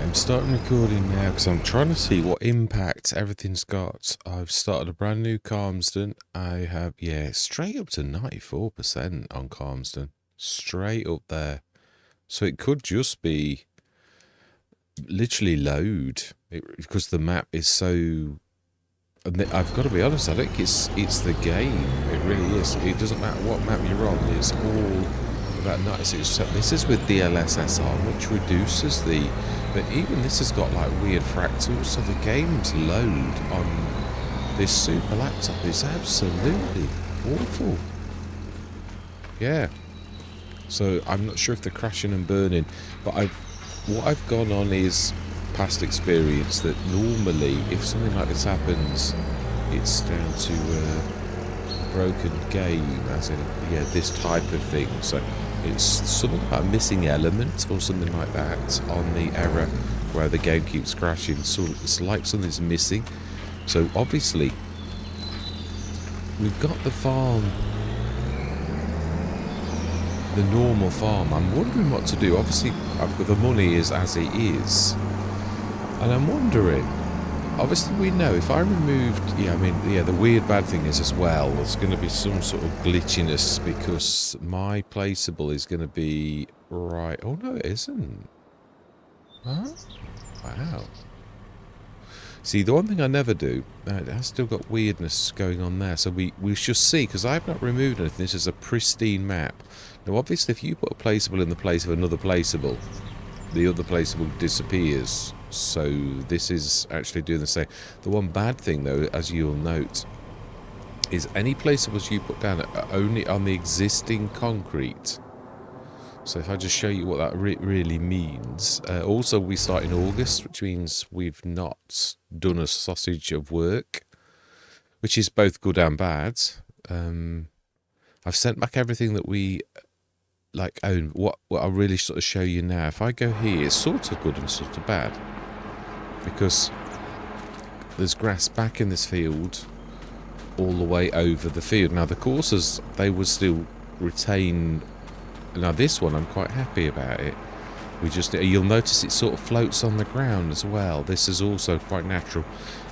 I'm starting recording now because I'm trying to see what impact everything's got. I've started a brand new Calmsden. I have, yeah, straight up to 94% on Calmsden. Straight up there. So it could just be literally load because the map is so. And I've got to be honest, I think it's the game. It really is. It doesn't matter what map you're on. It's all about 96. So this is with DLSSR, which reduces the. But even this has got like weird fractals, so the game's load on this super laptop is absolutely awful. Yeah. So I'm not sure if they're crashing and burning, but what I've gone on is past experience that normally if something like this happens, it's down to a broken game, as in, yeah, this type of thing. So it's something about a missing element or something like that on the error where the game keeps crashing. So it's like something's missing. So obviously we've got the farm, the normal farm. I'm wondering what to do. Obviously I've got the money is as it is, and I'm wondering, obviously we know if I removed, the weird bad thing is as well, there's going to be some sort of glitchiness because my placeable is going to be right. Oh no, it isn't. Huh? Wow. See, the one thing I never do, it has still got weirdness going on there, so we should see, because I've not removed anything. This is a pristine map. Now obviously if you put a placeable in the place of another placeable, the other placeable disappears. So this is actually doing the same. The one bad thing though, as you'll note, is any placeables you put down are only on the existing concrete. So if I just show you what that really means. Also we start in August, which means we've not done a sausage of work, which is both good and bad. I've sent back everything that we own. What I'll really sort of show you now, if I go here, it's sort of good and sort of bad, because there's grass back in this field all the way over the field. Now the courses, they would still retain. Now this one I'm quite happy about it. You'll notice it sort of floats on the ground as well. This is also quite natural.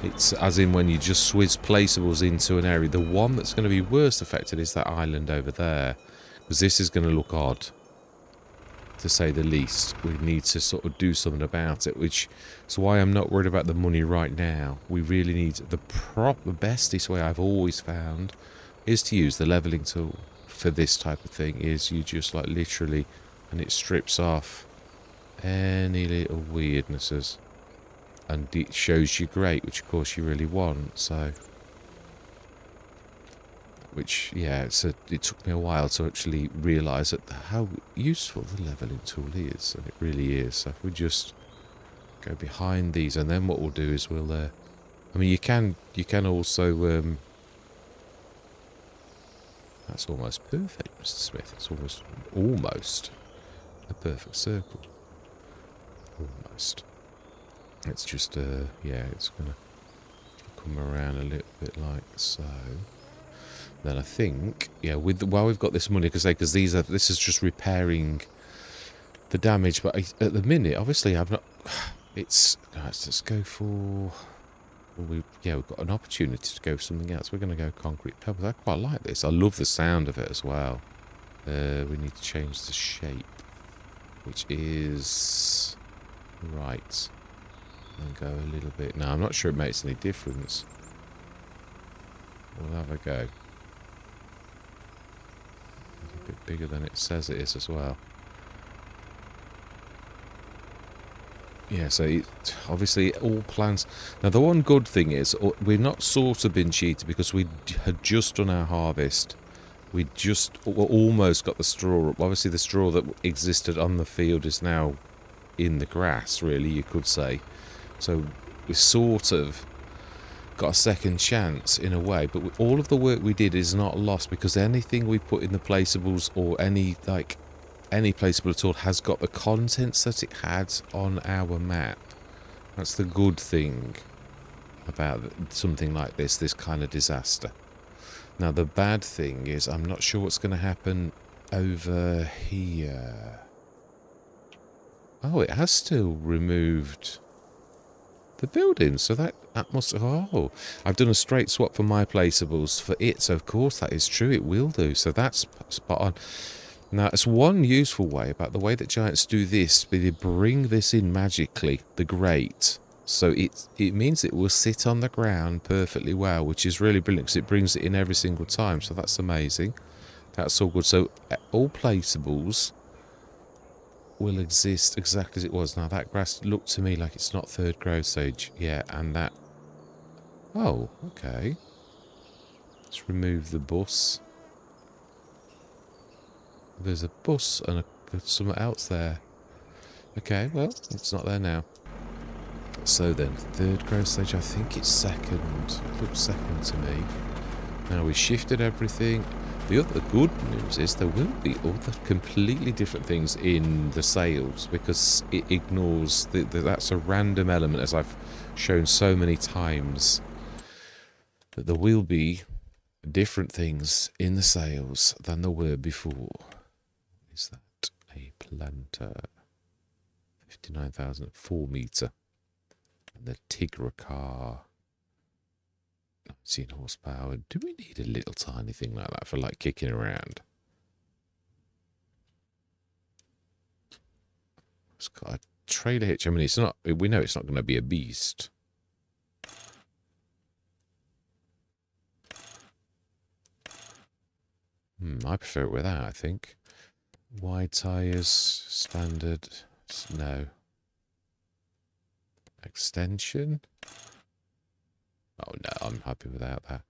It's as in when you just swizz placeables into an area. The one that's going to be worst affected is that island over there, because this is going to look odd, to say the least. We need to sort of do something about it, which is why I'm not worried about the money right now. We really need the bestest way I've always found is to use the leveling tool for this type of thing. Is you just like literally, and it strips off any little weirdnesses and it shows you great, which of course you really want. So which, yeah, it took me a while to actually realise that how useful the levelling tool is, and it really is. So if we just go behind these, and then what we'll do is we'll, I mean, you can also, that's almost perfect, Mr. Smith. It's almost a perfect circle. Almost. It's just, yeah, it's going to come around a little bit like so. Then I think, yeah, while we've got this money, because this is just repairing the damage. But at the minute, obviously, I've not. Let's go for. We've got an opportunity to go for something else. We're going to go concrete pebbles. I quite like this. I love the sound of it as well. We need to change the shape, which is right. And go a little bit. Now I'm not sure it makes any difference. We'll have a go. A bit bigger than it says it is as well. Yeah, so obviously all plans. Now the one good thing is we're not sort of been cheated, because we had just done our harvest. We just almost got the straw up. Obviously the straw that existed on the field is now in the grass, really, you could say. So we sort of got a second chance in a way, but all of the work we did is not lost, because anything we put in the placeables, or any placeable at all, has got the contents that it had on our map. That's the good thing about something like this kind of disaster. Now the bad thing is I'm not sure what's going to happen over here. Oh, it has still removed the building, so that must... Oh, I've done a straight swap for my placeables for it, so of course that is true, it will do, so that's spot on. Now, it's one useful way about the way that giants do this, they bring this in magically, the grate, so it means it will sit on the ground perfectly well, which is really brilliant, because it brings it in every single time, so that's amazing. That's all good. So, all placeables will exist exactly as it was. Now that grass looked to me like it's not third growth stage. Yeah, and that... Oh, okay. Let's remove the bus. There's a bus and there's something else there. Okay, well, it's not there now. So then, third growth stage, I think it's second. It looks second to me. Now we shifted everything. The other good news is there will be other completely different things in the sales because it ignores that's a random element, as I've shown so many times, that there will be different things in the sales than there were before. Is that a planter? 59,000 4 meter. And the Tigra car. 19 horsepower. Do we need a little tiny thing like that for like kicking around? It's got a trailer hitch. I mean, it's not. We know it's not going to be a beast. I prefer it without, I think. Wide tyres, standard. No. Extension. Oh no, I'm happy without that.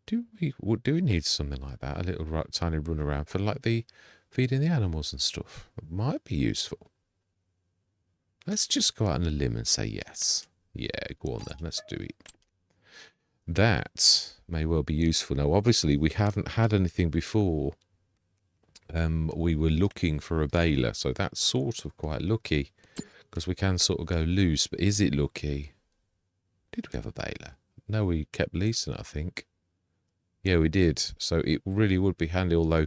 Do we need something like that? A little tiny run around for like the feeding the animals and stuff. It might be useful. Let's just go out on a limb and say yes. Yeah, go on then. Let's do it. That may well be useful. Now, obviously, we haven't had anything before. We were looking for a baler, so that's sort of quite lucky because we can sort of go loose. But is it lucky? Did we have a baler? No, we kept leasing it, I think. Yeah, we did. So it really would be handy, although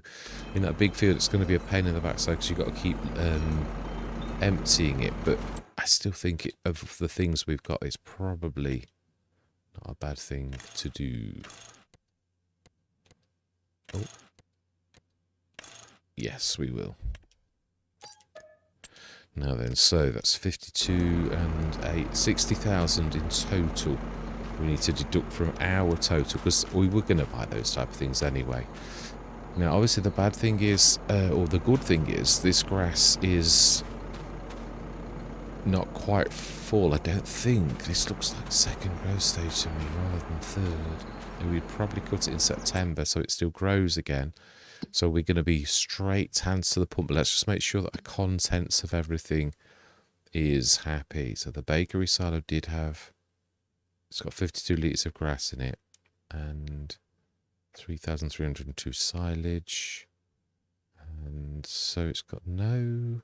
in that big field it's going to be a pain in the backside because you've got to keep emptying it. But I still think of the things we've got, it's probably not a bad thing to do. Oh. Yes, we will. Now then, so that's 52 and 8, 60,000 in total. We need to deduct from our total because we were going to buy those type of things anyway. Now, obviously, the bad thing is, or the good thing is, this grass is not quite full. I don't think. This looks like second growth stage to me rather than third. And we'd probably cut it in September so it still grows again. So we're going to be straight hands to the pump. Let's just make sure that the contents of everything is happy. So the bakery silo did have... It's got 52 litres of grass in it and 3,302 silage. And so it's got no,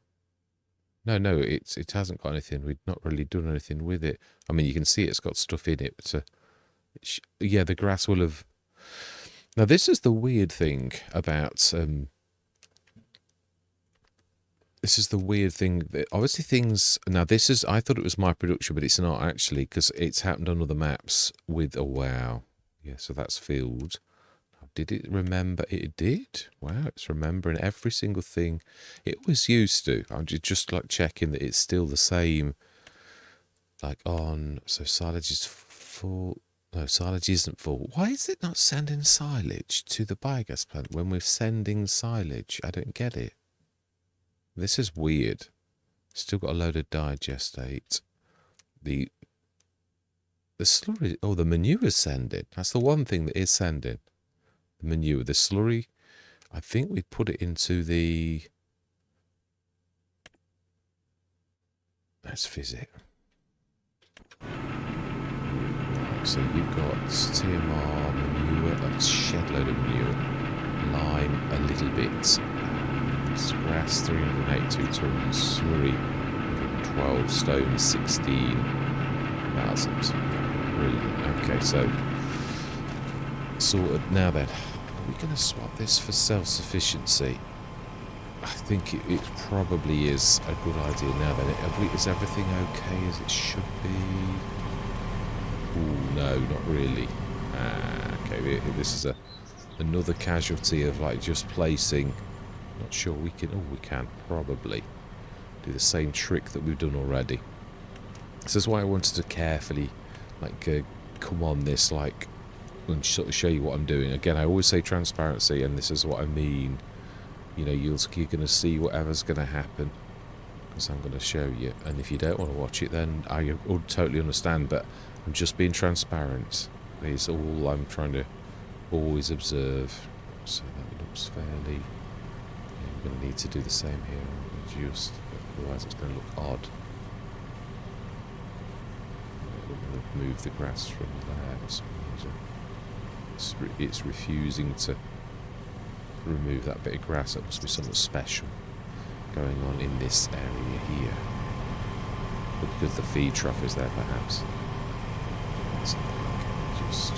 it hasn't got anything. We've not really done anything with it. I mean, you can see it's got stuff in it. But yeah, the grass will have... Now, this is the weird thing about... This is the weird thing. That obviously, things... Now, this is... I thought it was my production, but it's not actually, because it's happened on other maps with... Oh, wow. Yeah, so that's filled. Did it remember? It did. Wow, it's remembering every single thing it was used to. I'm just like checking that it's still the same. Like on... So silage is full... No, silage isn't full. Why is it not sending silage to the biogas plant when we're sending silage? I don't get it. This is weird. Still got a load of digestate. The slurry... Oh, the manure's sending. That's the one thing that is sending. The manure. The slurry, I think we put it into the... Let's visit. So you've got TMR, manure, a shed load of manure, lime, a little bit, grass, 382 tons, slurry, 112 stone, 16,000. Brilliant. Okay, so sorted. Now then, are we going to swap this for self-sufficiency? I think it probably is a good idea now then. Is everything okay as it should be? Ooh, no, not really. Okay, this is another casualty of like just placing. Not sure we can. Oh, we can probably do the same trick that we've done already. This is why I wanted to carefully, like, come on this, like, and sort of show you what I'm doing. Again, I always say transparency, and this is what I mean. You know, you're going to see whatever's going to happen, because I'm going to show you. And if you don't want to watch it, then I would totally understand. But I'm just being transparent. Is all I'm trying to always observe. So that looks fairly. Yeah, we're going to need to do the same here. Just otherwise, it's going to look odd. Move the grass from there for some reason. It's refusing to remove that bit of grass. That must be something special going on in this area here. But because the feed trough is there, perhaps. Just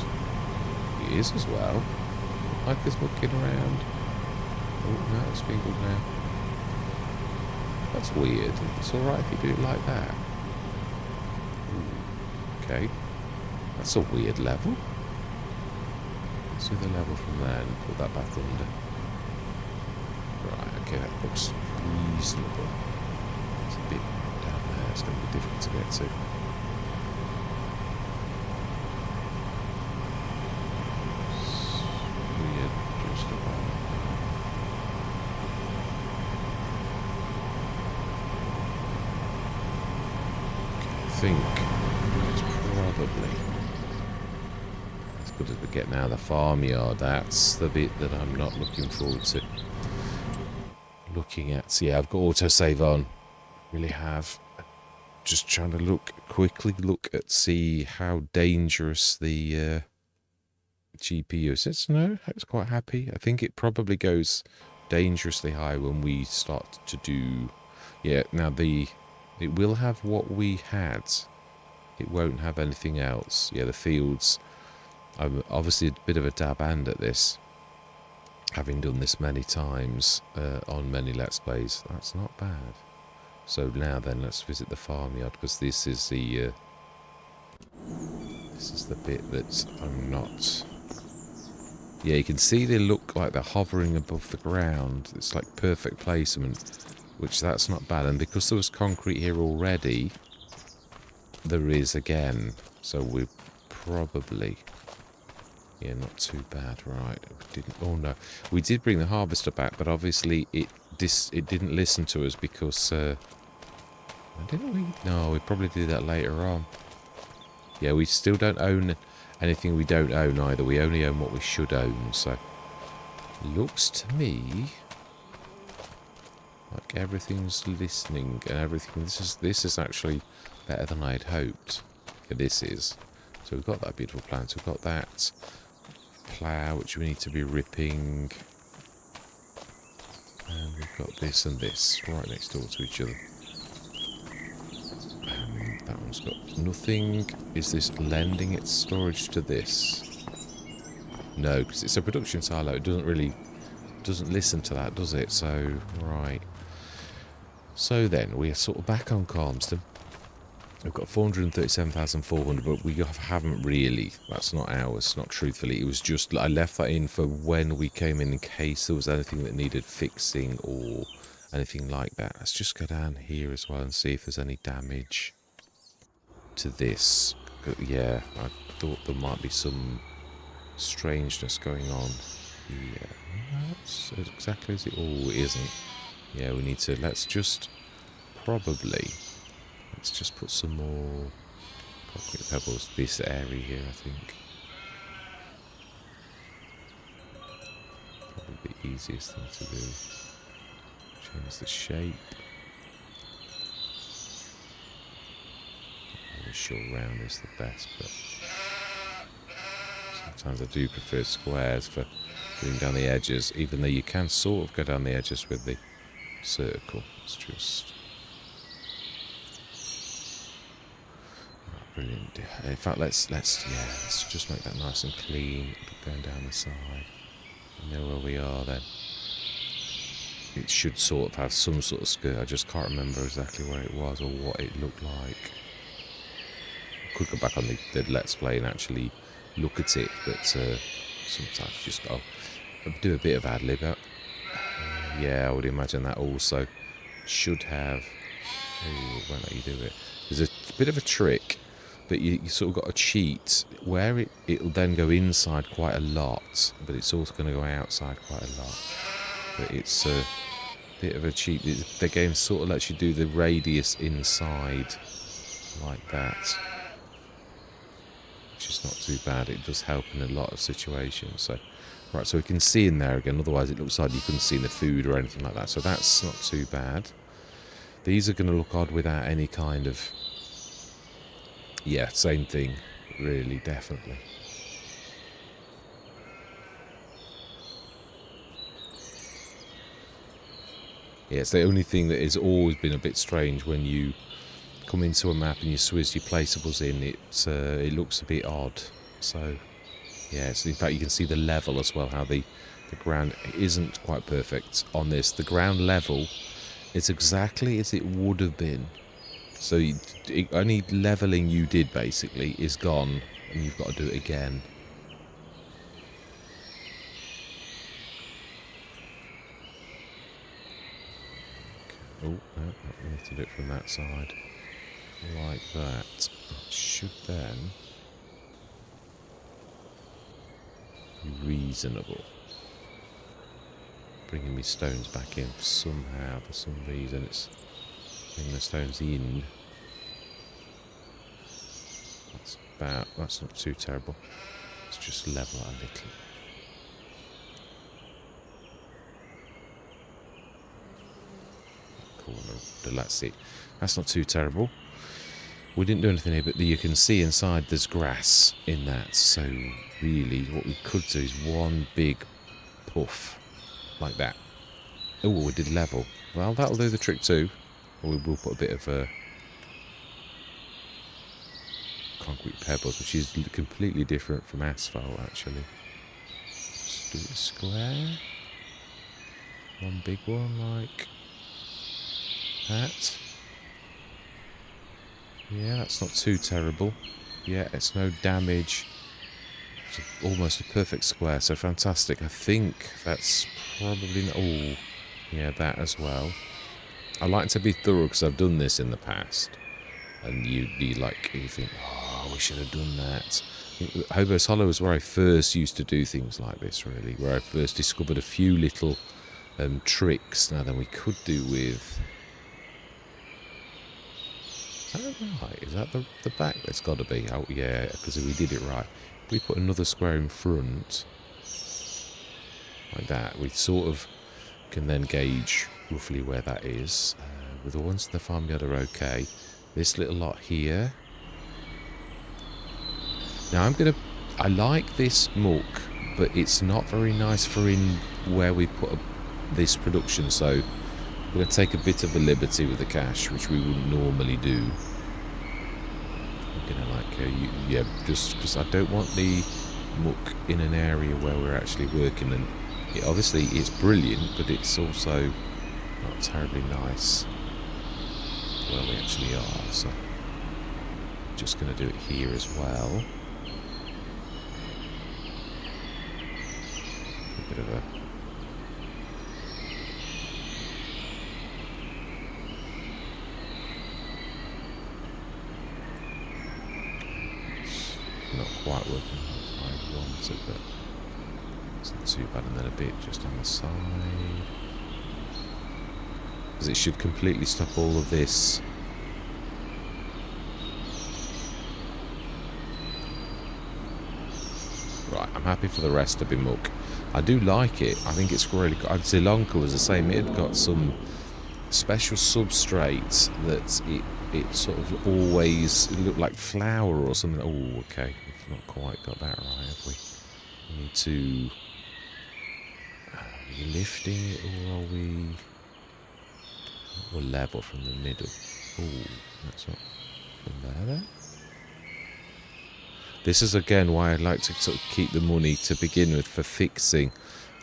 it is as well. Like it's looking around. Oh no, it's being good now. That's weird. It's alright if you do it like that. Okay, that's a weird level. Let's do the level from there and put that back under. Right, okay, that looks reasonable. It's a bit down there, it's going to be difficult to get to. Weird, just about. Okay, I think probably as good as we get now. The farmyard, that's the bit that I'm not looking forward to looking at. So yeah, I've got autosave on. Really have. Just trying to quickly look at, see how dangerous the GPU is. It's no, it's quite happy. I think it probably goes dangerously high when we start to do. Yeah, now it will have what we had. It won't have anything else. Yeah, the fields. I'm obviously a bit of a dab hand at this, having done this many times on many Let's Plays. That's not bad. So now then, let's visit the farmyard, because this is the bit that I'm not. Yeah, you can see they look like they're hovering above the ground. It's like perfect placement, which that's not bad. And because there was concrete here already, there is again. So we're probably, yeah, not too bad. Right, we didn't. Oh no, we did bring the harvester back, but obviously it didn't listen to us because. Didn't we? No, we probably do that later on. Yeah, we still don't own anything we don't own either. We only own what we should own. So looks to me like everything's listening and everything. This is actually better than I'd hoped. Yeah, this is. So we've got that beautiful plant. We've got that plough, which we need to be ripping. And we've got this and this right next door to each other. That one's got nothing. Is this lending its storage to this? No, because it's a production silo. It doesn't listen to that, does it? So, right. So then, we are sort of back on Calmston. We've got 437,400, but we haven't really. That's not ours, not truthfully. It was just, I left that in for when we came in case there was anything that needed fixing or anything like that. Let's just go down here as well and see if there's any damage to this. Yeah, I thought there might be some strangeness going on here. That's exactly as it all isn't. Yeah, we need to, let's just put some more concrete pebbles this area here, I think. Probably the easiest thing to do. Change the shape. Sure, round is the best, but sometimes I do prefer squares for going down the edges, even though you can sort of go down the edges with the circle. It's just brilliant. In fact, let's just make that nice and clean, going down the side. You know where we are then. it should sort of have some sort of skirt. I just can't remember exactly where it was or what it looked like. I could go back on the Let's Play and actually look at it, but sometimes you just got to do a bit of ad-lib. Yeah, I would imagine that also should have... Oh, won't let you do it. There's a bit of a trick, but you sort of got to cheat where it'll then go inside quite a lot, but it's also going to go outside quite a lot. But it's a bit of a cheat. The game sort of lets you do the radius inside like that, which is not too bad. It does help in a lot of situations. So, right, so we can see in there again. Otherwise, it looks like you couldn't see in the food or anything like that. So that's not too bad. These are going to look odd without any kind of... Yeah, same thing. Really, definitely. Yeah, it's the only thing that has always been a bit strange when you come into a map and you swizz your placeables in. It looks a bit odd. So, yeah, in fact, you can see the level as well, how the ground isn't quite perfect on this. The ground level is exactly as it would have been. So any levelling you did, basically, is gone, and you've got to do it again. Oh, no, we need to do it from that side. Like that. It should then be reasonable. Bringing me stones back in somehow, for some reason. It's bringing the stones in. That's not too terrible. Let's just level it a little. Corner, let's see. That's not too terrible. We didn't do anything here, but you can see inside there's grass in that. So really, what we could do is one big puff like that. Oh, we did level. Well, that'll do the trick too. We will put a bit of concrete pebbles, which is completely different from asphalt, actually. Just do it square. One big one like that. Yeah, that's not too terrible. Yeah, it's no damage. It's almost a perfect square, so fantastic. I think that's probably... Oh, yeah, that as well. I like to be thorough because I've done this in the past. And you think, oh, we should have done that. Hobo's Hollow is where I first used to do things like this, really. Where I first discovered a few little tricks now that we could do with... Is that right? Is that the back? It's got to be. Oh, yeah, because we did it right. If we put another square in front, like that, we sort of can then gauge roughly where that is. With the ones in the farmyard are okay. This little lot here. Now I like this muck, but it's not very nice for in where we put this production, so I'm going to take a bit of a liberty with the cache, which we wouldn't normally do. I'm going to just because I don't want the muck in an area where we're actually working, and obviously it's brilliant, but it's also not terribly nice where we actually are, so I'm just going to do it here as well. A bit of a... not quite working as I wanted, but it's not too bad. And then a bit just on the side, because it should completely stop all of this. Right, I'm happy for the rest to be muck. I do like it. I think it's really good. Sri Lanka was the same. It had got some special substrate that it sort of always looked like flour or something. Oh, okay. We've not quite got that right, have we? We need to... Are we lifting it, or are we... We're level from the middle. Oh, that's not from there then. This is again why I'd like to sort of keep the money to begin with for fixing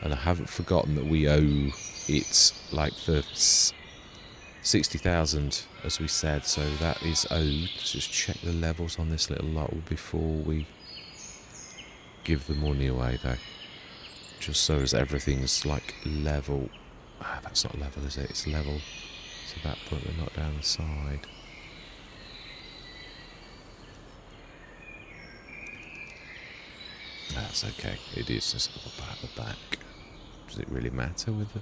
And I haven't forgotten that we owe it like the 60,000 as we said, so that is owed. Let's just check the levels on this little lot before we give the money away though. Just so as everything's like level. Ah, that's not level, is it? It's level to that point, but not down the side. That's okay. It is just about the back. Does it really matter with the...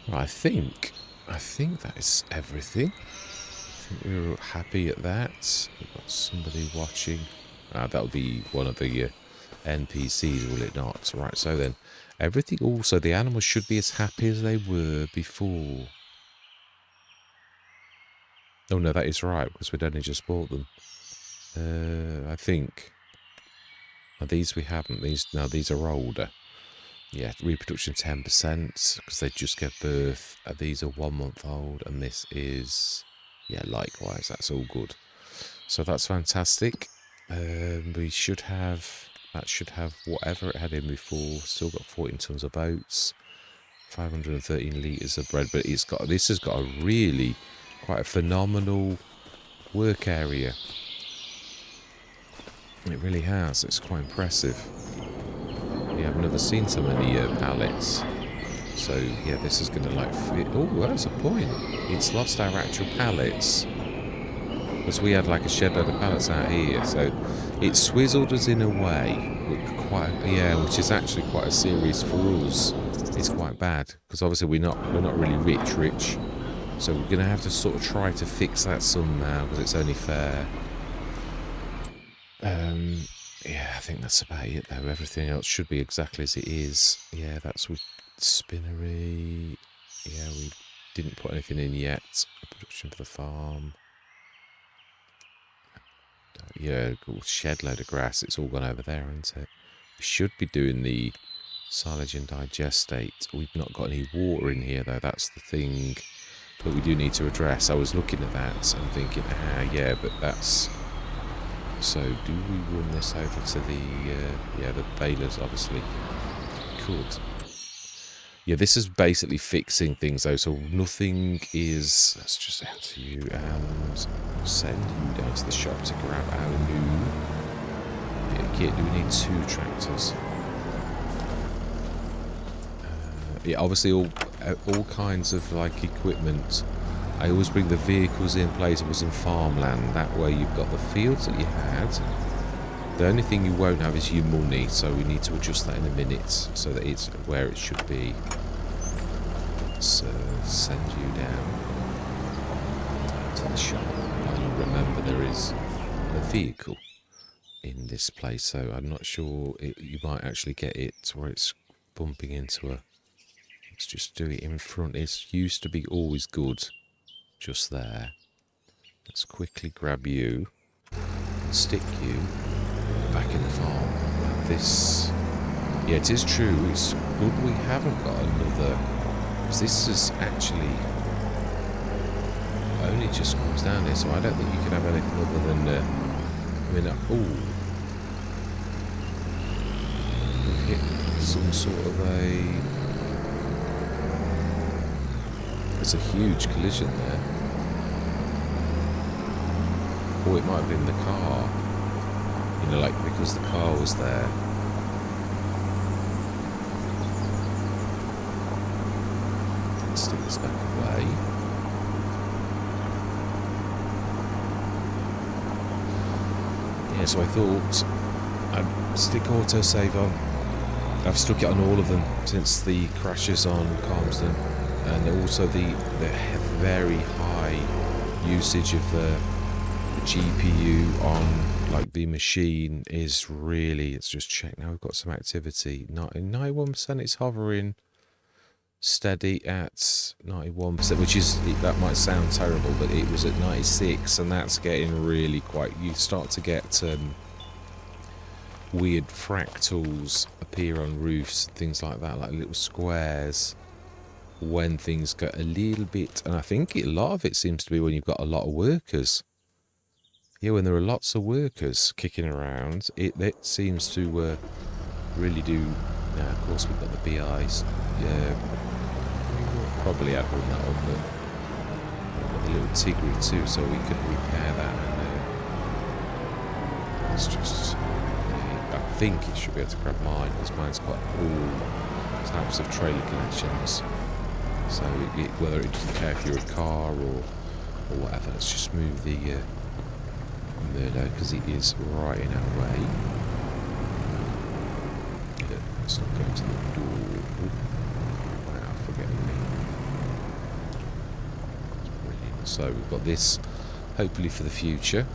Right, I think that is everything. I think we're happy at that. We've got somebody watching. That'll be one of the NPCs, will it not? Right, so then everything also, the animals should be as happy as they were before. Oh no, that is right, because we'd only just bought them. I think. Now, these we haven't. These are older. Yeah, reproduction 10%, because they just gave birth. These are 1 month old, and this is, yeah, likewise. That's all good. So that's fantastic. We should have, that should have whatever it had in before. Still got 14 tons of oats, 513 litres of bread, but this has got a really quite a phenomenal work area. It really has. It's quite impressive. Yeah, I've never seen so many pallets. So yeah, this is going to like fit. Oh, that's a point. It's lost our actual pallets. Because we had like a shed load of pallets out here, so it swizzled us in a way, which is actually quite a serious for us. It's quite bad because obviously we're not really rich, so we're gonna have to sort of try to fix that somehow because it's only fair. Yeah, I think that's about it though. Everything else should be exactly as it is. Yeah, that's with spinnery. Yeah, we didn't put anything in yet. Production for the farm. Yeah, shed load of grass. It's all gone over there, isn't it? We should be doing the silage and digestate. We've not got any water in here, though. That's the thing that we do need to address. I was looking at that and thinking, yeah, but that's... So, do we run this over to the... yeah, the balers, obviously. Could. Yeah, this is basically fixing things, though, so nothing is... Let's just enter you and send you down to the shop to grab our new kit. Do we need 2 tractors? Yeah, obviously all kinds of, like, equipment. I always bring the vehicles in place. It was in farmland. That way you've got the fields that you had. The only thing you won't have is your money, so we need to adjust that in a minute so that it's where it should be. Let's send you down to the shop. And remember, there is a vehicle in this place, so I'm not sure you might actually get it where it's bumping into a... Let's just do it in front. It used to be always good just there. Let's quickly grab you and stick you back in the farm. This, yeah, it is true. It's good we haven't got another, because this is actually only just comes down here, so I don't think you can have anything other than, I mean, we've hit some sort of a... There's a huge collision there. Or it might have been the car. You know, like, because the car was there. Let's stick this back away. Yeah, so I thought I'd stick autosave on. I've stuck it on all of them since the crashes on Calmsden. And also the very high usage of the GPU on like the machine is really, let's just check now, we've got some activity. 91% it's hovering steady at 91%, which is, that might sound terrible, but it was at 96, and that's getting really quite, you start to get weird fractals appear on roofs and things like that, like little squares when things get a little bit, and I think a lot of it seems to be when you've got a lot of workers. Yeah, when there are lots of workers kicking around, it seems to really do Now, of course, we've got the BIs. Yeah, we probably had one that one, but we've got the little Tigray too, so we could repair that. And it's just, I think it should be able to grab mine because mine's got all types of trailer connections. So whether it doesn't care if you're a car or whatever, let's just move the Murdo because it is right in our way. Let's not go to the door. Wow, forget me. Brilliant. So we've got this, hopefully for the future.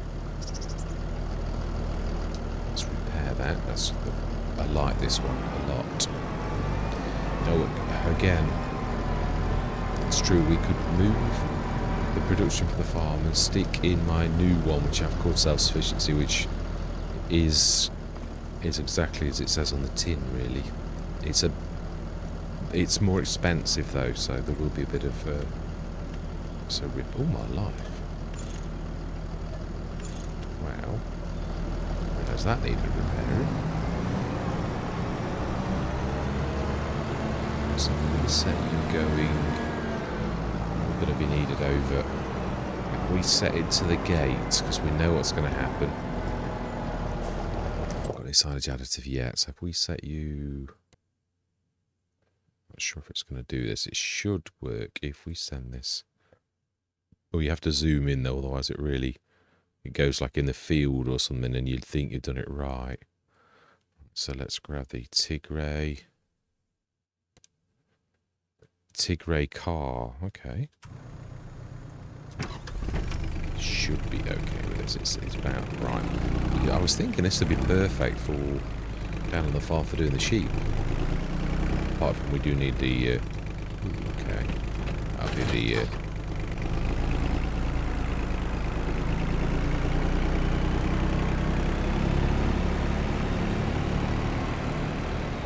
Let's repair that. I like this one a lot. Now, again, it's true we could move the production for the farm and stick in my new one, which I've called self-sufficiency, which is exactly as it says on the tin, really. It's more expensive though, so there will be a bit of all my life. Wow. Does that need a repair? So I'm going to set you going. We're going to be needed over. We set it to the gates because we know what's going to happen. Any signage additive yet, so if we set you, not sure if it's going to do this. It should work if we send this. Oh, you have to zoom in though, otherwise it goes like in the field or something and you'd think you've done it right. So let's grab the Tigray car. Okay, should be okay with this. It's about right. I was thinking this would be perfect for down on the farm for doing the sheep. Apart from we do need the okay, I'll do the it'll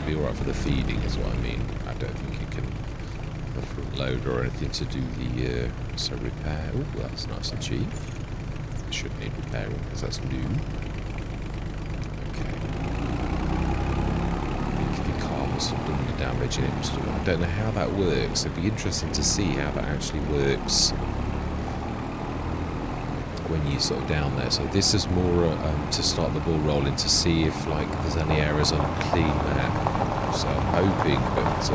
be alright for the feeding is what I mean. I don't think it can the front load or anything to do the so repair. Oh, that's nice and cheap. It shouldn't need repairing because that's new. Okay. I think the car must have done the damage in it. I don't know how that works. It'd be interesting to see how that actually works when you sort of down there. So this is more to start the ball rolling to see if like there's any errors on a clean map. So I'm hoping, but it's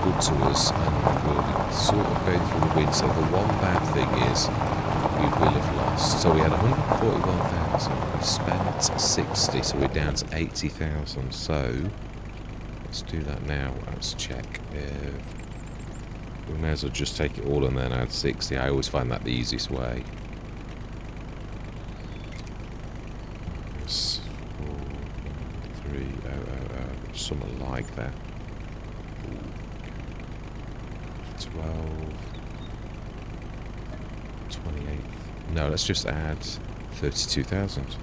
good to us and we'll be sort of going through the wind. So the one bad thing is we will have lost. So we had 141,000, we spent 60, so we're down to 80,000. So let's do that now. Let's check. We may as well just take it all and then add 60. I always find that the easiest way. 43000, something like that. 12, 28. No, let's just add 32,000.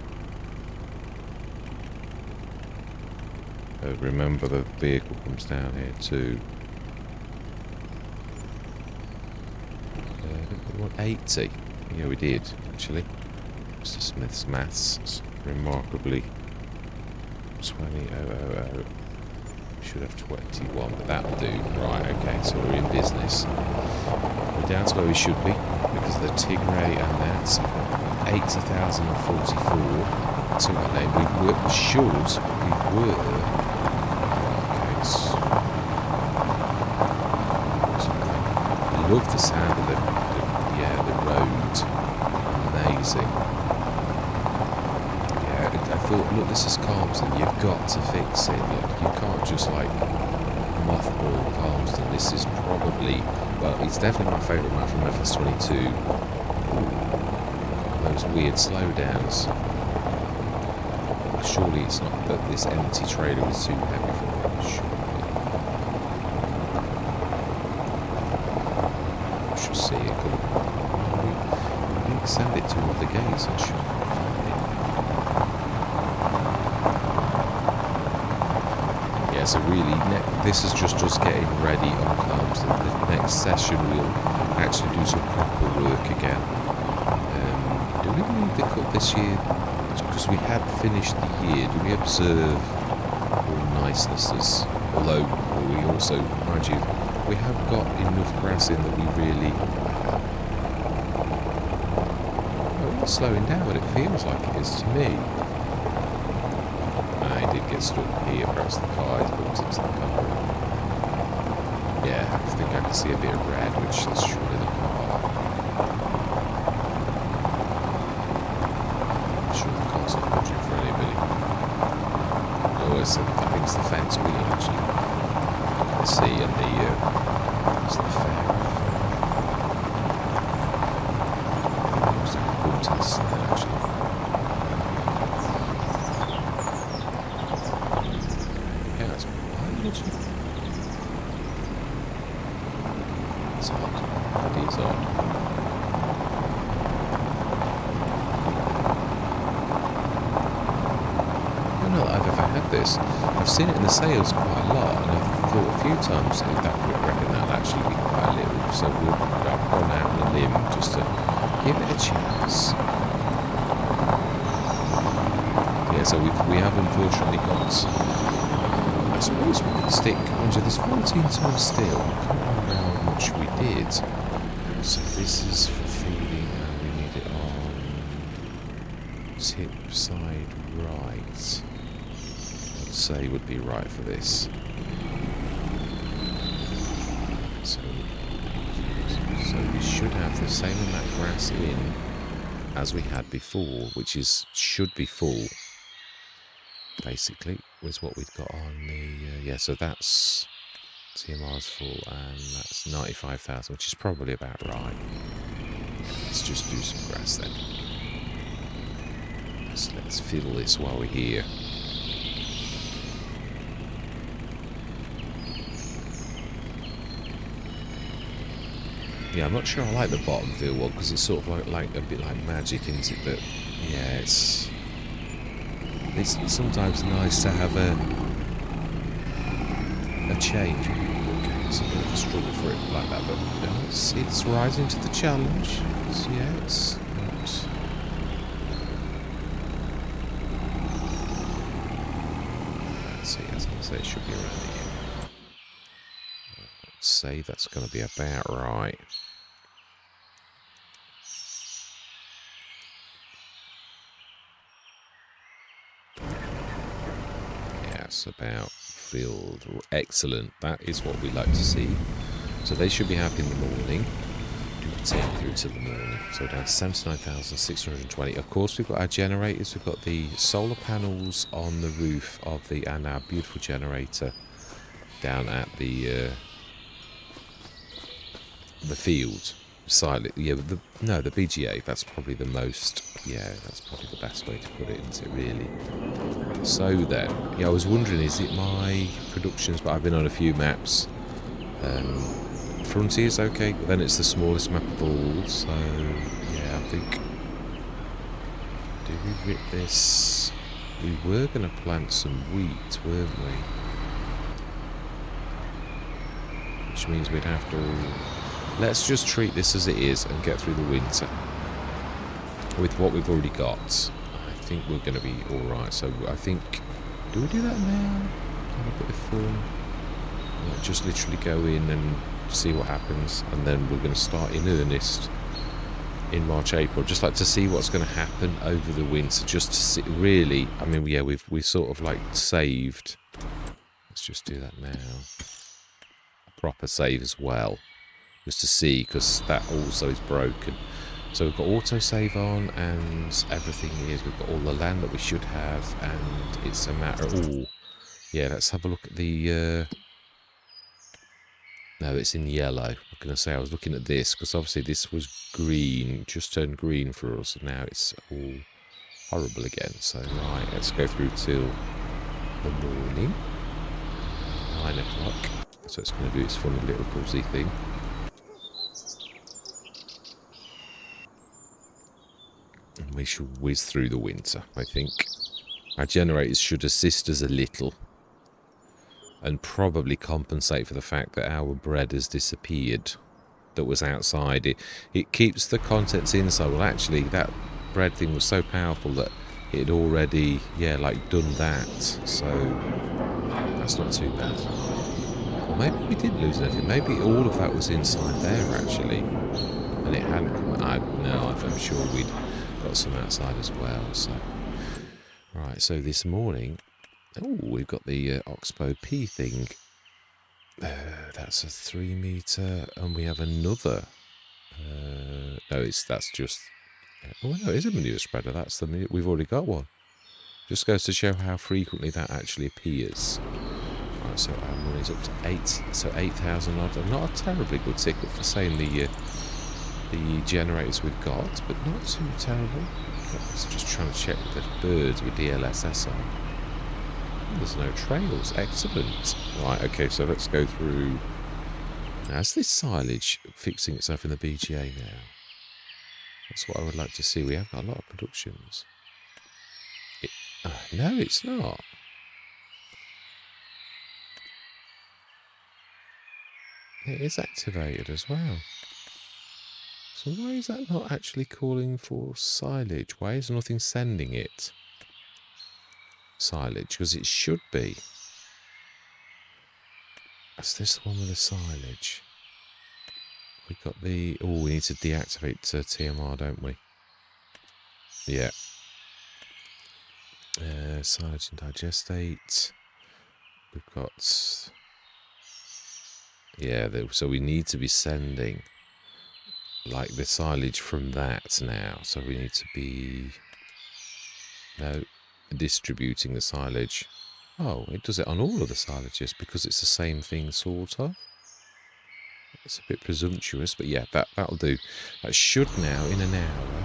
Remember the vehicle comes down here too. We want 80. Yeah, we did actually. Mr. Smith's maths remarkably 20,000. Should have 21, but that'll do. Right, okay, so we're in business. We're down to where we should be because of the Tigray and that's 80,044 to our name. We were, I love the sound of the road. Amazing. I thought, look, this is Calmsden, you've got to fix it. You can't just like mothball Calmsden. This is probably, well, it's definitely my favourite map from FS22. Those weird slowdowns. Surely it's not that this empty trailer was too heavy for it. Surely. I should see it coming. We didn't send it to one of the gates, I should find it. Yeah, so really, this is just us getting ready on Calmsden. The next session we'll actually do some proper work again. Do we move the cut this year? Because we had finished the year. Do we observe or niceness as, although we also, mind you, we have got enough grass in that we really, well, it's slowing down, but it feels like it is to me. I did get stuck here, perhaps the car is bumped into the car. Yeah, I think I can see a bit of red, which is surely the car. I'm sure the car's not watching for anybody. Oh, I think it's the fence wheel, actually. You can see, and it's the fair. Looks like a bumped into something, actually. Yeah, that's biology. It's odd. It is odd. I don't know that I've ever had this. I've seen it in the sales quite a lot, and I've thought a few times that I reckon that'll actually be quite a little. So I've gone out on a limb just to give it a chance. Yeah, so we have unfortunately got. I suppose we could stick. There's 14 tons still. I can't remember how much we did. So this is for feeding, and we need it on tip side right. I'd say would be right for this. So we should have the same amount of grass in as we had before, which should be full. Basically, was what we've got on the yeah. So that's TMR's full, and that's 95,000, which is probably about right. Let's just do some grass then. Let's fiddle this while we're here. Yeah, I'm not sure I like the bottom field one because it's sort of like a bit like magic, isn't it? That yeah, it's sometimes nice to have a change. Okay, it's a bit of a struggle for it like that, but it's rising to the challenge. It's not. Let's see, as I say, it should be around here. Let's say that's going to be about right. Yes, about filled. Excellent. That is what we like to see. So they should be happy in the morning. Do 10 through to the morning. So down to 79,620. Of course, we've got our generators. We've got the solar panels on the roof of and our beautiful generator down at the field. Silent. Yeah, the BGA. That's probably the most. Yeah, that's probably the best way to put it, isn't it? Really. So then, yeah, I was wondering, is it my productions? But I've been on a few maps. Frontier's okay, but then it's the smallest map of all. So yeah, I think. Did we rip this? We were going to plant some wheat, weren't we? Which means we'd have to. Let's just treat this as it is and get through the winter with what we've already got. I think we're going to be alright. So I think, do we do that now? Have a bit of fun? Like just literally go in and see what happens, and then we're going to start in earnest in March, April. Just like to see what's going to happen over the winter, just to see, really. I mean, yeah, we've sort of like saved. Let's just do that now. A proper save as well. Just to see, because that also is broken. So we've got autosave on, and everything is. We've got all the land that we should have, and it's a matter of. Oh, yeah. Let's have a look at the. No, it's in yellow. I'm going to say I was looking at this because obviously this was green, just turned green for us, and now it's all horrible again. So right, let's go through till the morning, 9 o'clock. So it's going to do its funny little buzzy thing. And we should whiz through the winter, I think. Our generators should assist us a little and probably compensate for the fact that our bread has disappeared that was outside. It keeps the contents inside. Well, actually, that bread thing was so powerful that it had already, yeah, like done that. So That's not too bad. Or maybe we didn't lose anything. Maybe all of that was inside there, actually. And it hadn't come... I'm sure we'd got some outside as well, so... Right, so this morning... Oh, we've got the Oxbow P thing. That's a 3 metre, and we have another... no, that's just... Oh, no, it is a manure spreader. That's the... We've already got one. Just goes to show how frequently that actually appears. Right, so our money's up to 8. So 8,000 odd. Not a terribly good ticket for saying the generators we've got, but not too terrible. Let's just trying to check the birds with DLSS on. There's no trails. Excellent. Right, okay, so let's go through. Now, is this silage fixing itself in the BGA now? That's what I would like to see. We have got a lot of productions. No, it's not. It is activated as well. So why is that not actually calling for silage? Why is nothing sending it? Silage, because it should be. Is this the one with the silage? We've got the... Oh, we need to deactivate TMR, don't we? Yeah. Silage and digestate. We've got... Yeah, so we need to be sending like the silage from that now. So we need to be... No, distributing the silage. Oh, it does it on all of the silages because it's the same thing, sort of. It's a bit presumptuous, but yeah, that'll do. That should now, in an hour,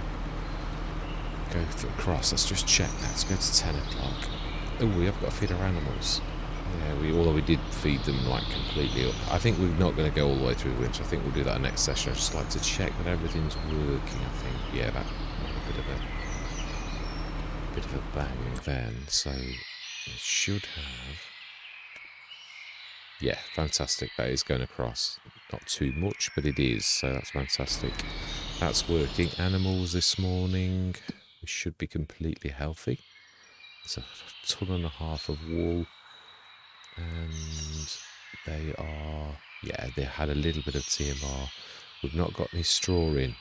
go across. Let's just check that. Let's go to 10 o'clock. Oh, we have got to feed our animals. Yeah, although we did feed them like completely up. I think we're not going to go all the way through winter. I think we'll do that next session. I'd just like to check that everything's working, I think. Yeah, that a bit of a bang then. So it should have... Yeah, fantastic. That is going across. Not too much, but it is. So that's fantastic. That's working. Animals this morning. We should be completely healthy. It's 1.5 tons of wool. And they are... Yeah, they had a little bit of TMR. We've not got any straw in.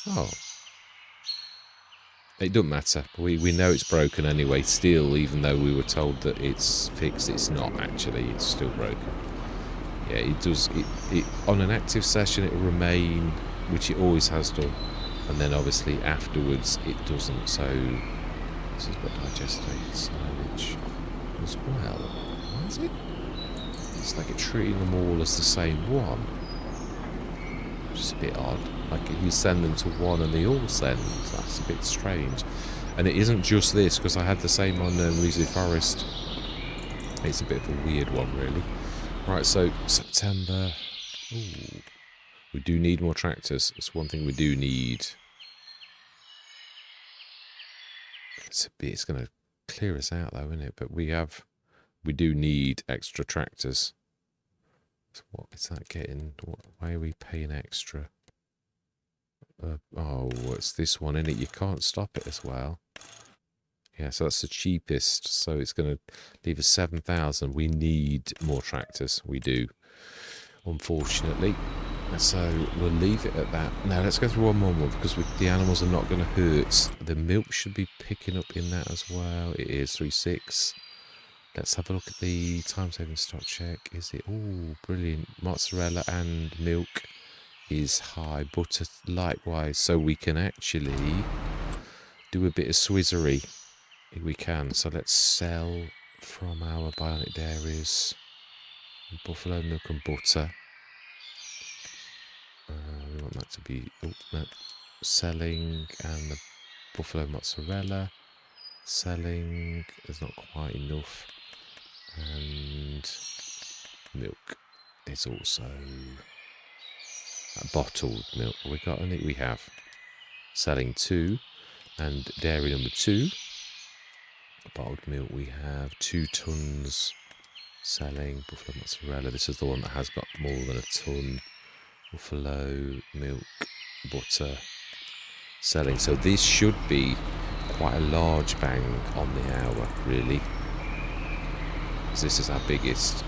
Oh. It doesn't matter. We know it's broken anyway still, even though we were told that it's fixed. It's not actually. It's still broken. Yeah, it does. It on an active session, it will remain, which it always has done. And then obviously afterwards, it doesn't. So this has got digestate silage as well. Why is it? It's like it's treating them all as the same one. Which is a bit odd. Like you send them to one and they all send. That's a bit strange. And it isn't just this, because I had the same on Weasley Forest. It's a bit of a weird one, really. Right, so September. Ooh. We do need more tractors. It's one thing we do need. It's going to clear us out, though, isn't it? But we do need extra tractors. So what is that getting? Why are we paying extra? Oh, it's this one, isn't it? You can't stop it as well. Yeah, so that's the cheapest. So it's going to leave us 7,000. We need more tractors. We do, unfortunately. So we'll leave it at that. Now let's go through one more because the animals are not going to hurt. The milk should be picking up in that as well. It is 3.6. Let's have a look at the time-saving stock check. Is it? Oh, brilliant. Mozzarella and milk is high. Butter likewise. So we can actually do a bit of swizzery if we can. So let's sell from our bionic dairies buffalo milk and butter. We want that to be selling, and the buffalo mozzarella selling. There's not quite enough. And milk is also bottled milk. We got any? We have selling 2, and dairy number 2. Bottled milk we have 2 tons selling. Buffalo mozzarella. This is the one that has got more than a ton. Buffalo milk, butter selling. So this should be quite a large bang on the hour, really. because this is our biggest.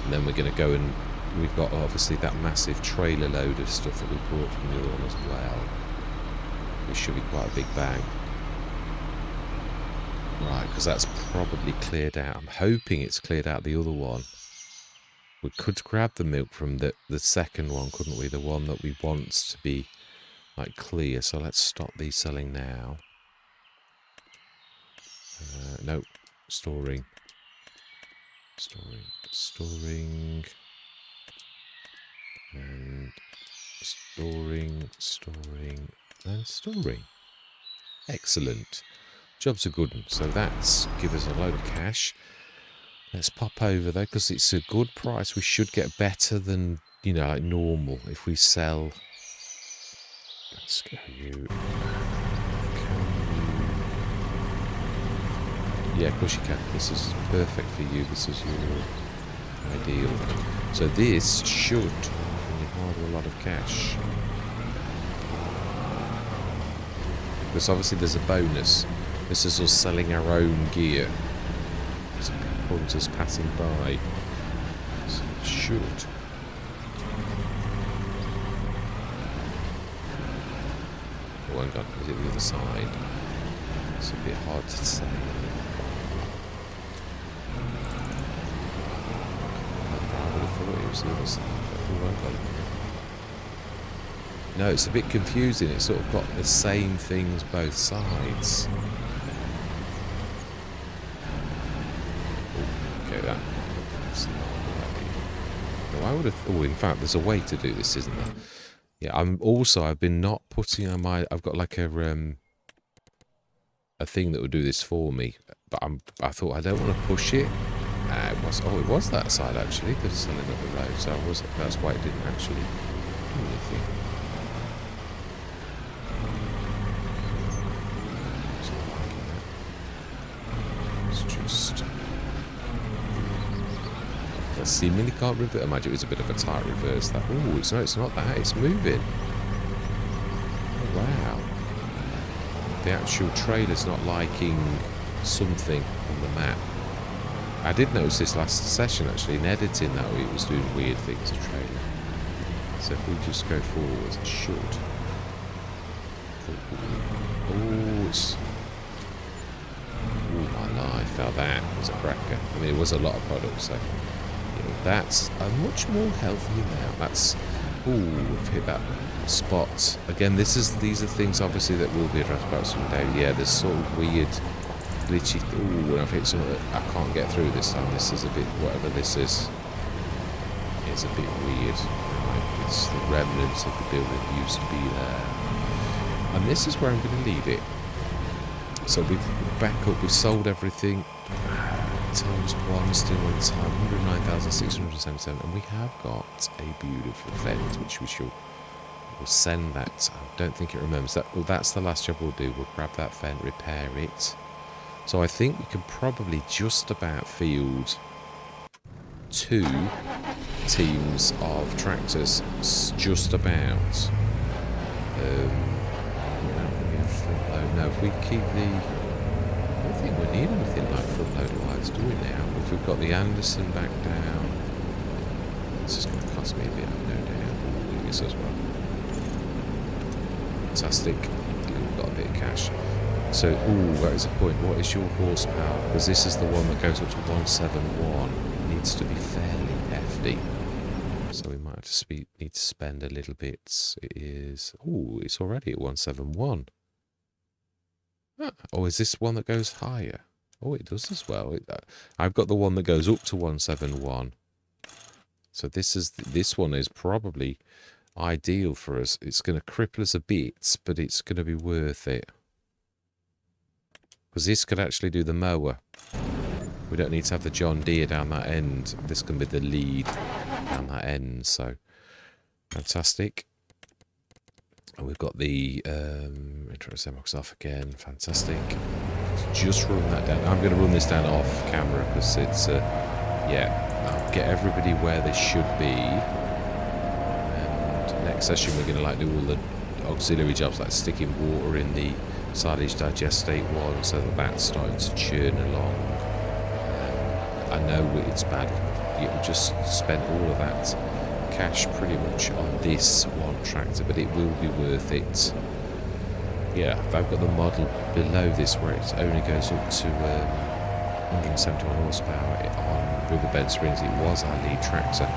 And then we're going to go and we've got obviously that massive trailer load of stuff that we brought from the other one as well, which should be quite a big bag. Right, because that's probably cleared out. I'm hoping it's cleared out the other one. We could grab the milk from the second one, couldn't we? The one that we want to be like clear. So let's stop these selling now. No, storing. Storing. And storing, and storing. Excellent. Job's a good one. So that's give us a load of cash. Let's pop over though, because it's a good price. We should get better than, you know, like normal if we sell. Let's go you. Yeah, of course you can. This is perfect for you. This is your ideal. So this should bring you quite a lot of cash. Because obviously there's a bonus. This is us selling our own gear. Some hunters passing by. So it should. Oh, hang on. Is it the other side? It's a bit hard to say. I would have thought it was the other side. Oh, hang on. No, it's a bit confusing. It's sort of got the same things both sides. Okay, that's not right. No, I would have. Oh, in fact, there's a way to do this, isn't there? Yeah, I've been not putting on my. I've got like a thing that would do this for me, but I thought I don't want to push it. It was that side actually. They're selling up the road, so that's why it didn't actually do anything. I seemingly can't reverse. Imagine it was a bit of a tight reverse. That it's not that. It's moving. Oh wow! The actual trailer's not liking something on the map. I did notice this last session actually in editing that it was doing weird things. The trailer. So if we just go forwards, it should. Oh, it's. Oh my life! Now that was a cracker. I mean, it was a lot of products, so. That's a much more healthy amount. That's, we've hit that spot. Again, these are things obviously that will be addressed about someday. Yeah, there's sort of weird, glitchy, and I've hit something that I can't get through this time. This is a bit, whatever this is a bit weird. Like, it's the remnants of the building that used to be there. And this is where I'm going to leave it. So we've back up, we've sold everything. Times one, still on time, 109,677, and we have got a beautiful vent, which we'll send that. I don't think it remembers that. Well, that's the last job we'll do. We'll grab that vent, repair it. So I think we can probably just about field 2 teams of tractors, just about. No, if we keep the. I don't think we need anything like front loader wise, do we now? If we've got the Anderson back down, this is going to cost me a bit, no doubt. This as well. Fantastic. We've got a bit of cash. So, that is a point. What is your horsepower? Because this is the one that goes up to 171. It needs to be fairly hefty. So we might have to need to spend a little bit. It is. It's already at 171. Oh, is this one that goes higher? Oh, it does as well. I've got the one that goes up to 171. So this one is probably ideal for us. It's going to cripple us a bit, but it's going to be worth it. Because this could actually do the mower. We don't need to have the John Deere down that end. This can be the lead down that end. So, fantastic. And we've got the intro box off again. Fantastic. Just run that down. I'm going to run this down off camera because it's, I'll get everybody where they should be. And next session we're going to do all the auxiliary jobs like sticking water in the silage digestate one so that that's starting to churn along. I know it's bad. You just spent all of that cash pretty much on this one tractor, but it will be worth it. Yeah, if I've got the model below this where it only goes up to 171 horsepower on Riverbend Springs, it was our lead tractor.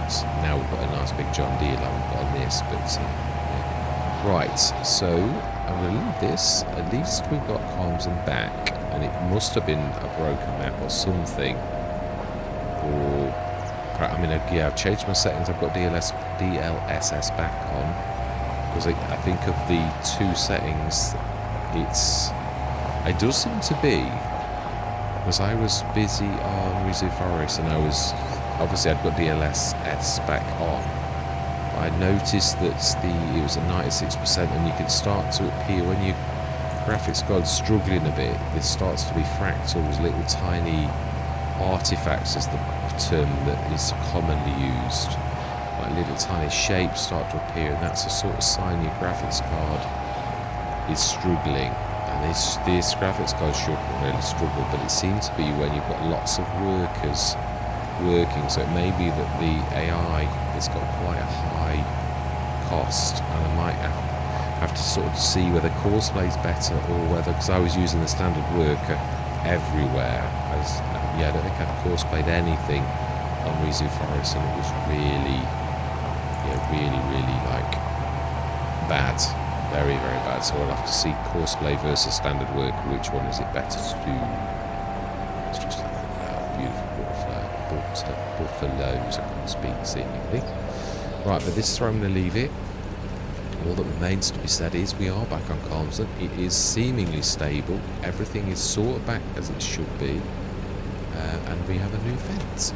It's now we've got a nice big John Deere like we've got on this, but yeah. Right, so I'm going to leave this. At least we've got comms and back, and it must have been a broken map or something. Or, I mean, yeah, I've changed my settings. I've got DLSS back on. Because I think of the two settings, it does seem to be, because I was busy on Rizu Forest and obviously I'd got DLSS back on. I noticed that it was at 96% and you can start to appear when your graphics card's struggling a bit, there starts to be fractals, little tiny artifacts is the term that is commonly used. Like little tiny shapes start to appear, and that's a sort of sign your graphics card is struggling. And this graphics card shouldn't really struggle, but it seems to be when you've got lots of workers working. So it may be that the AI has got quite a high cost, and I might have to sort of see whether Courseplay is better or whether, because I was using the standard worker everywhere. I don't think I'd Coursplayed anything on Rizu Forest, and it was really like bad, very bad. So I'll have to see Courseplay versus standard work, which one is it better to do. It's just a beautiful buffaloes, I can't speak seemingly. Right, but this is where I'm going to leave it. All that remains to be said is we are back on Calmsden. It is seemingly stable, everything is sort of back as it should be, and we have a new fence,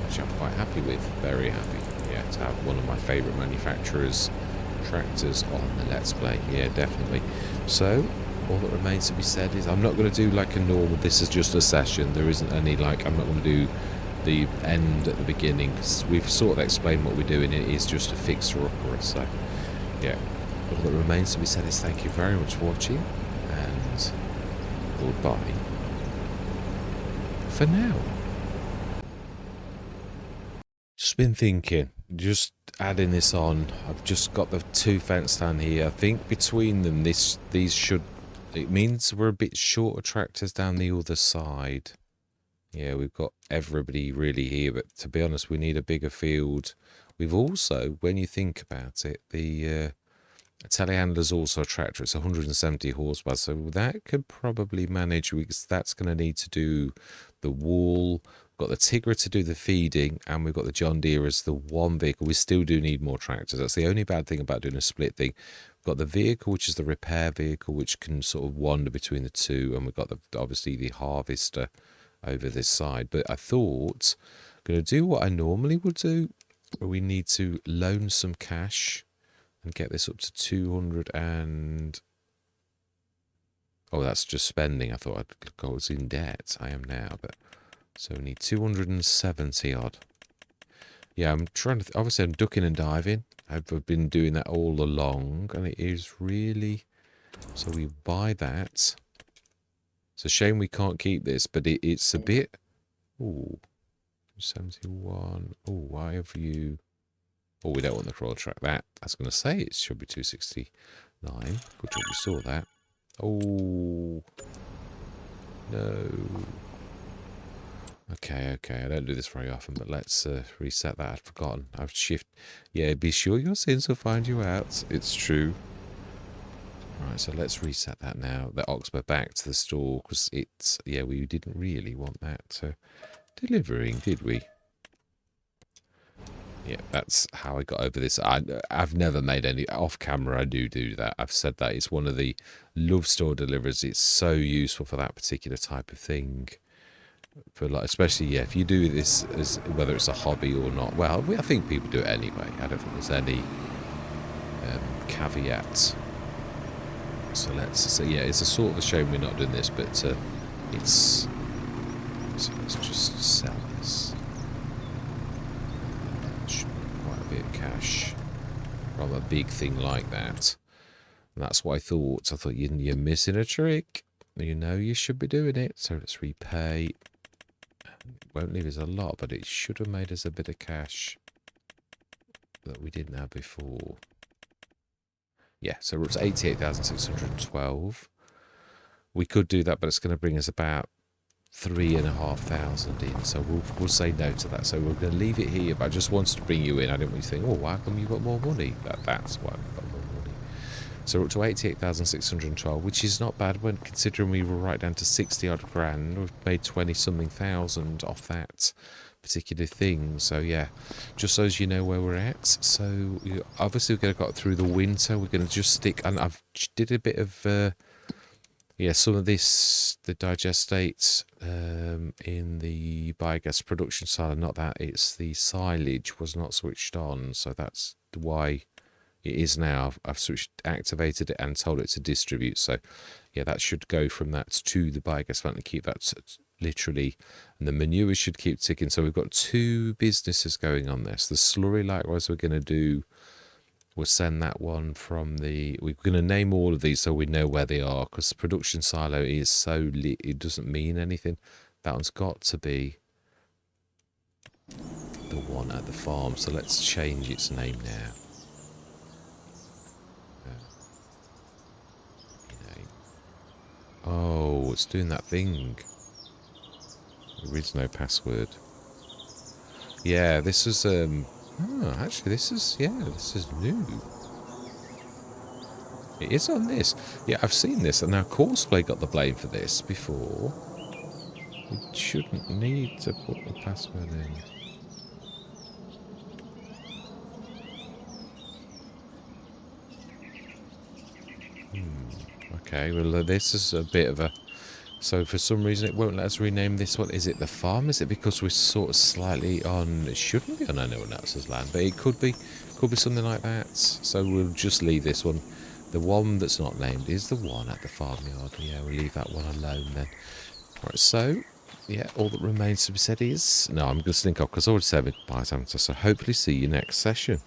which I'm quite happy with, very happy. Yeah, to have one of my favourite manufacturers' tractors on the Let's Play. Yeah, definitely. So, all that remains to be said is I'm not going to do like a normal, this is just a session. There isn't any, like, I'm not going to do the end at the beginning, because we've sort of explained what we're doing. It is just a fixer-upper, so, yeah. All that remains to be said is thank you very much for watching, and goodbye for now. Just been thinking, just adding this on. I've just got the two fence down here. I think between them, these should, it means we're a bit short of tractors down the other side. Yeah, we've got everybody really here, but to be honest, we need a bigger field. We've also, when you think about it, the telehandler's also a tractor. It's 170 horsepower, so that could probably manage, because that's going to need to do the wool. We've got the Tigger to do the feeding, and we've got the John Deere as the one vehicle. We still do need more tractors. That's the only bad thing about doing a split thing. We've got the vehicle, which is the repair vehicle, which can sort of wander between the two, and we've got obviously the harvester over this side. But I thought I'm going to do what I normally would do. We need to loan some cash and get this up to 200 and... Oh, that's just spending. I thought I was in debt. I am now, but... So we need 270 odd. Yeah, I'm trying to... Obviously, I'm ducking and diving. I've been doing that all along, and it is really... So we buy that. It's a shame we can't keep this, but it's a bit... Ooh. 71. Oh, why have you... Oh, we don't want the crawl track. That, I was going to say it should be 269. Good job you saw that. Oh. No. Okay. I don't do this very often, but let's reset that. I'd forgotten. I've shift. Yeah, be sure your sins will find you out. It's true. Right, so let's reset that now. The Oxbow back to the store, because it's... Yeah, we didn't really want that delivering, did we? Yeah, that's how I got over this. I've never made any off camera. I do that. I've said that it's one of the love store deliveries. It's so useful for that particular type of thing. For like, especially if you do this as whether it's a hobby or not. Well, I think people do it anyway. I don't think there's any caveat. So let's say it's a sort of a shame we're not doing this, but it's. So let's just sell this. Quite a bit of cash from a big thing like that. And that's what I thought. I thought you're missing a trick. You know you should be doing it. So let's repay. Won't leave us a lot, but it should have made us a bit of cash that we didn't have before. Yeah, so we're up to 88,612. We could do that, but it's going to bring us about 3,500 in, so we'll say no to that. So we're going to leave it here, but I just wanted to bring you in. I didn't want you to think, oh, why come you got more money? That's why I've got more money. So we're up to 88,612, which is not bad when considering we were right down to 60 odd grand. We've made 20 something thousand off that particular thing. So yeah, just so as you know where we're at. So obviously we're going to got through the winter. We're going to just stick, and I've did a bit of yeah, some of this, the digestate in the biogas production side, not that, it's the silage was not switched on, so that's why it is now. I've activated it and told it to distribute, so yeah, that should go from that to the biogas plant and keep that literally, and the manure should keep ticking. So we've got two businesses going on this. The slurry, likewise, we're going to do. We'll send that one from the... We're going to name all of these so we know where they are, because the production silo is so... it doesn't mean anything. That one's got to be the one at the farm. So let's change its name now. Oh, it's doing that thing. There is no password. Yeah, this is... Oh, actually, this is... Yeah, this is new. It is on this. Yeah, I've seen this. And now Courseplay got the blame for this before. We shouldn't need to put the password in. Okay, well, this is a bit of a... So for some reason it won't let us rename this one. Is it the farm? Is it because we're sort of slightly on... It shouldn't be on anyone else's land, but it could be something like that. So we'll just leave this one. The one that's not named is the one at the farmyard. Yeah, we'll leave that one alone then. Right, so, yeah, all that remains to be said is... No, I'm going to slink off because I already said goodbye, haven't I? So hopefully see you next session.